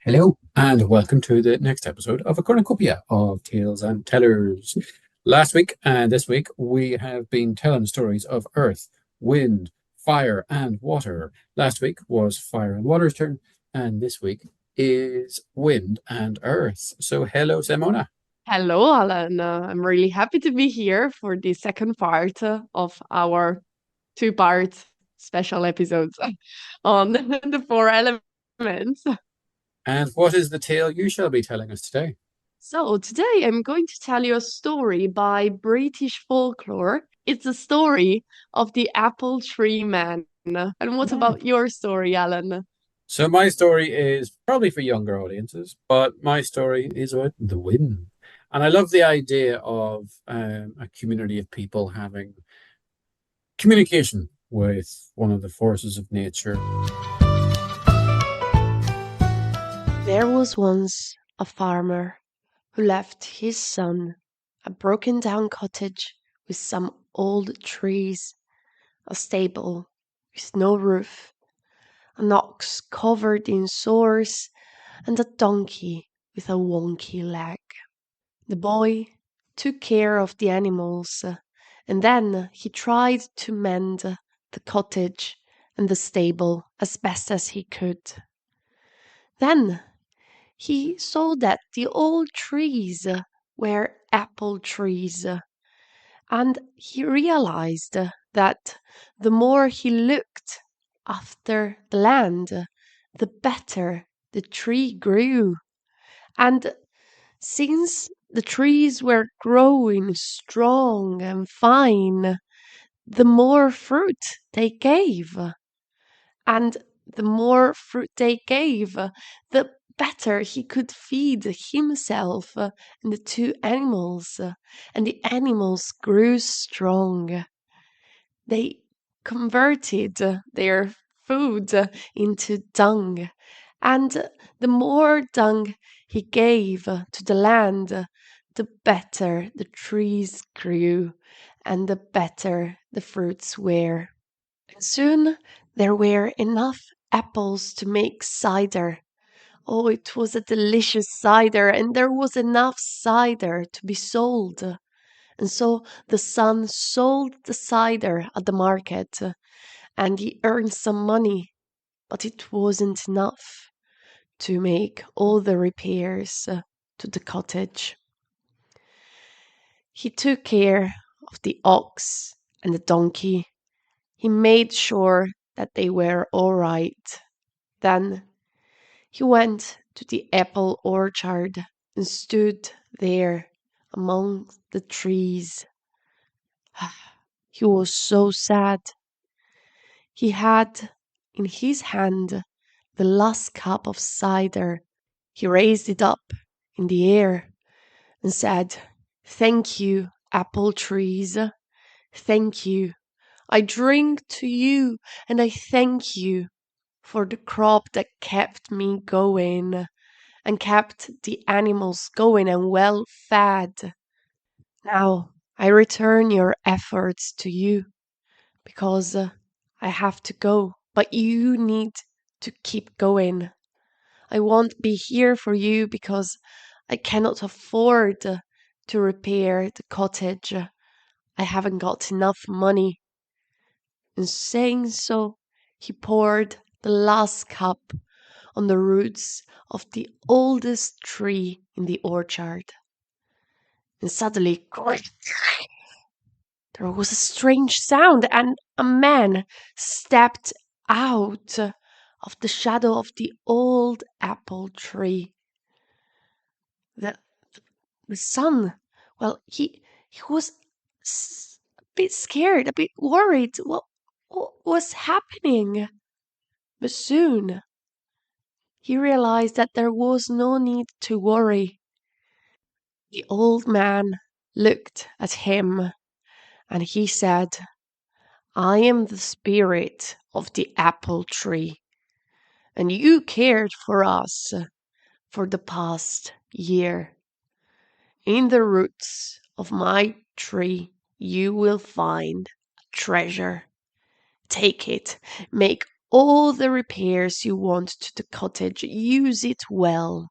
Hello, and welcome to the next episode of a cornucopia of Tales and Tellers. Last week and this week, we have been telling stories of earth, wind, fire, and water. Last week was fire and water's turn, and this week is wind and earth. So, hello, Simona. Hello, Alan. I'm really happy to be here for the second part of our two-part special episodes on the four elements. And what is the tale you shall be telling us today? So, today I'm going to tell you a story by British folklore. It's a story of the apple tree man. And what Hmm. about your story, Alan? So, my story is probably for younger audiences, but my story is about the wind. And I love the idea of a community of people having communication with one of the forces of nature. There was once a farmer who left his son a broken down cottage with some old trees, a stable with no roof, an ox covered in sores, and a donkey with a wonky leg. The boy took care of the animals, and then he tried to mend the cottage and the stable as best as he could. Then he saw that the old trees were apple trees, and he realized that the more he looked after the land, the better the tree grew. And since the trees were growing strong and fine, the more fruit they gave. And the more fruit they gave, the better he could feed himself and the two animals. And the animals grew strong. They converted their food into dung. And the more dung he gave to the land, the better the trees grew and the better the fruits were. And soon there were enough apples to make cider. Oh, it was a delicious cider, and there was enough cider to be sold. And so the son sold the cider at the market, and he earned some money, but it wasn't enough to make all the repairs to the cottage. He took care of the ox and the donkey. He made sure that they were all right. Then he went to the apple orchard and stood there among the trees. He was so sad. He had in his hand the last cup of cider. He raised it up in the air and said, "Thank you, apple trees. Thank you. I drink to you and I thank you for the crop that kept me going and kept the animals going and well fed. Now I return your efforts to you because I have to go, but you need to keep going. I won't be here for you because I cannot afford to repair the cottage. I haven't got enough money." And saying so, he poured the last cup on the roots of the oldest tree in the orchard. And suddenly, there was a strange sound, and a man stepped out of the shadow of the old apple tree. The, the son, well, he was a bit scared, a bit worried. What was happening? But soon he realized that there was no need to worry. The old man looked at him and he said, "I am the spirit of the apple tree, and you cared for us for the past year. In the roots of my tree, you will find a treasure. Take it, make all the repairs you want to the cottage. Use it well.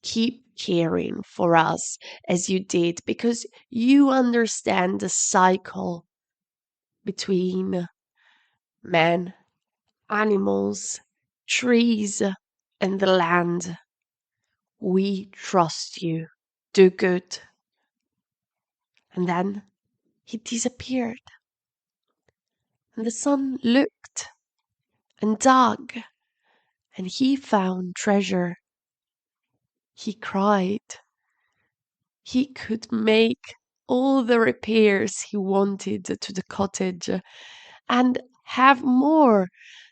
Keep caring for us as you did, because you understand the cycle between man, animals, trees, and the land. We trust you. Do good. And then he disappeared. And the son looked and dug, and he found treasure. He cried. He could make all the repairs he wanted to the cottage and have more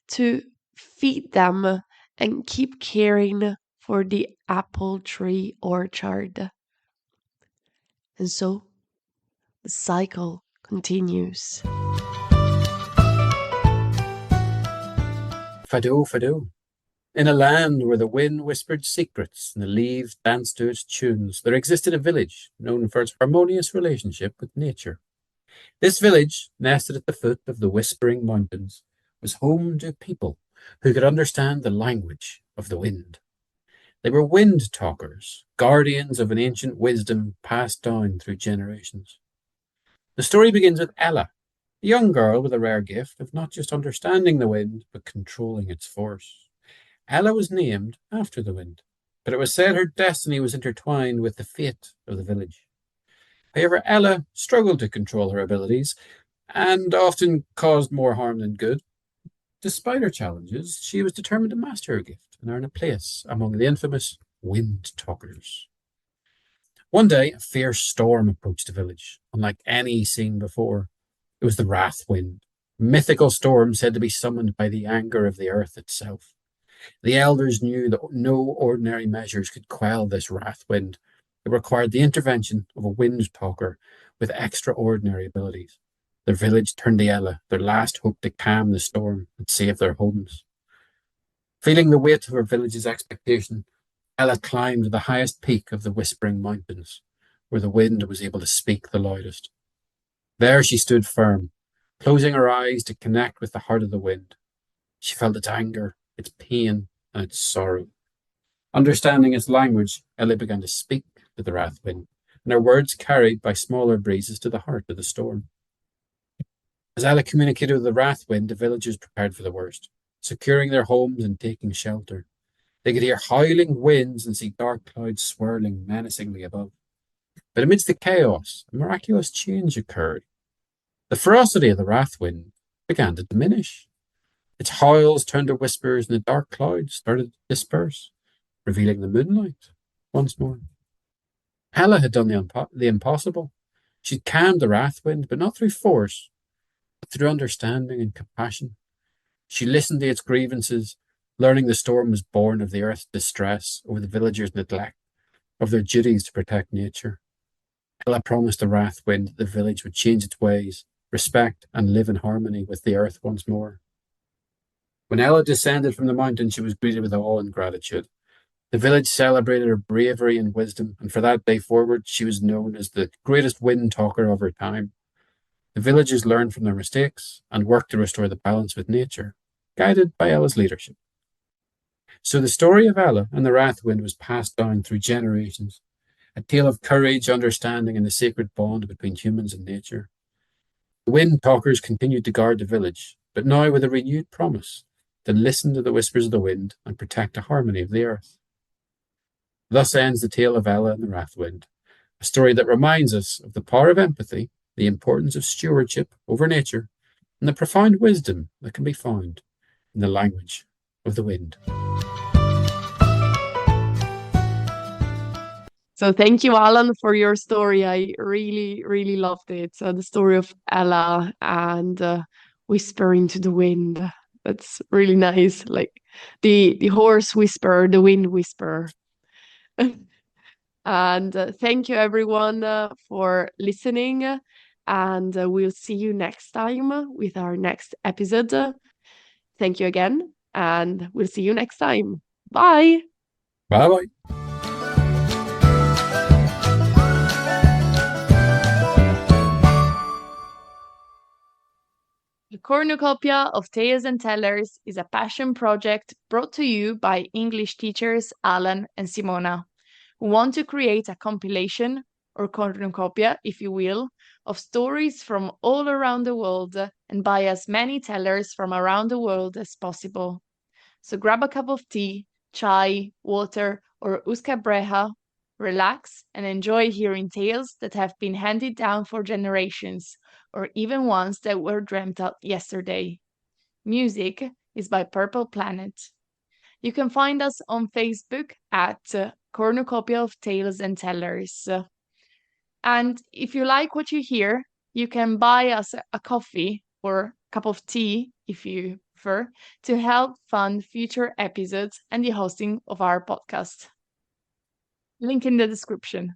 to feed them and keep caring for the apple tree orchard. And so the cycle continues. Fado, fado. In a land where the wind whispered secrets and the leaves danced to its tunes, there existed a village known for its harmonious relationship with nature. This village, nested at the foot of the Whispering Mountains, was home to people who could understand the language of the wind. They were wind talkers, guardians of an ancient wisdom passed down through generations. The story begins with Ella, a young girl with a rare gift of not just understanding the wind, but controlling its force. Ella was named after the wind, but it was said her destiny was intertwined with the fate of the village. However, Ella struggled to control her abilities and often caused more harm than good. Despite her challenges, she was determined to master her gift and earn a place among the infamous wind talkers. One day, a fierce storm approached the village, unlike any seen before. It was the Wrath Wind, a mythical storm said to be summoned by the anger of the earth itself. The elders knew that no ordinary measures could quell this wrath wind. It required the intervention of a wind talker with extraordinary abilities. Their village turned to Ella, their last hope to calm the storm and save their homes. Feeling the weight of her village's expectation, Ella climbed to the highest peak of the Whispering Mountains, where the wind was able to speak the loudest. There she stood firm, closing her eyes to connect with the heart of the wind. She felt its anger, its pain, and its sorrow. Understanding its language, Ella began to speak to the Wrath Wind, and her words carried by smaller breezes to the heart of the storm. As Ella communicated with the Wrath Wind, the villagers prepared for the worst, securing their homes and taking shelter. They could hear howling winds and see dark clouds swirling menacingly above. But amidst the chaos, a miraculous change occurred. The ferocity of the Wrath Wind began to diminish. Its howls turned to whispers, and the dark clouds started to disperse, revealing the moonlight once more. Ella had done the impossible. She'd calmed the Wrath Wind, but not through force, but through understanding and compassion. She listened to its grievances, learning the storm was born of the earth's distress over the villagers' neglect of their duties to protect nature. Ella promised the Wrath Wind that the village would change its ways, respect, and live in harmony with the earth once more. When Ella descended from the mountain, she was greeted with awe and gratitude. The village celebrated her bravery and wisdom, and for that day forward, she was known as the greatest wind talker of her time. The villagers learned from their mistakes and worked to restore the balance with nature, guided by Ella's leadership. So the story of Ella and the Wrath Wind was passed down through generations, a tale of courage, understanding, and the sacred bond between humans and nature. The wind talkers continued to guard the village, but now with a renewed promise to listen to the whispers of the wind and protect the harmony of the earth. Thus ends the tale of Ella and the Wrath Wind, a story that reminds us of the power of empathy, the importance of stewardship over nature, and the profound wisdom that can be found in the language of the wind. So thank you, Alan, for your story. I really, really loved it. So the story of Ella and whispering to the wind. That's really nice. Like the horse whisperer, the wind whisperer. And thank you, everyone, for listening. And we'll see you next time with our next episode. Thank you again, and we'll see you next time. Bye. Bye bye. cornucopia of Tales and Tellers is a passion project brought to you by English teachers Alan and Simona, who want to create a compilation, or cornucopia, if you will, of stories from all around the world and by as many tellers from around the world as possible. So grab a cup of tea, chai, water, or uska breha, relax, and enjoy hearing tales that have been handed down for generations, or even ones that were dreamt up yesterday. Music is by Purple Planet. You can find us on Facebook at Cornucopia of Tales and Tellers. And if you like what you hear, you can buy us a coffee or cup of tea, if you prefer, to help fund future episodes and the hosting of our podcast. Link in the description.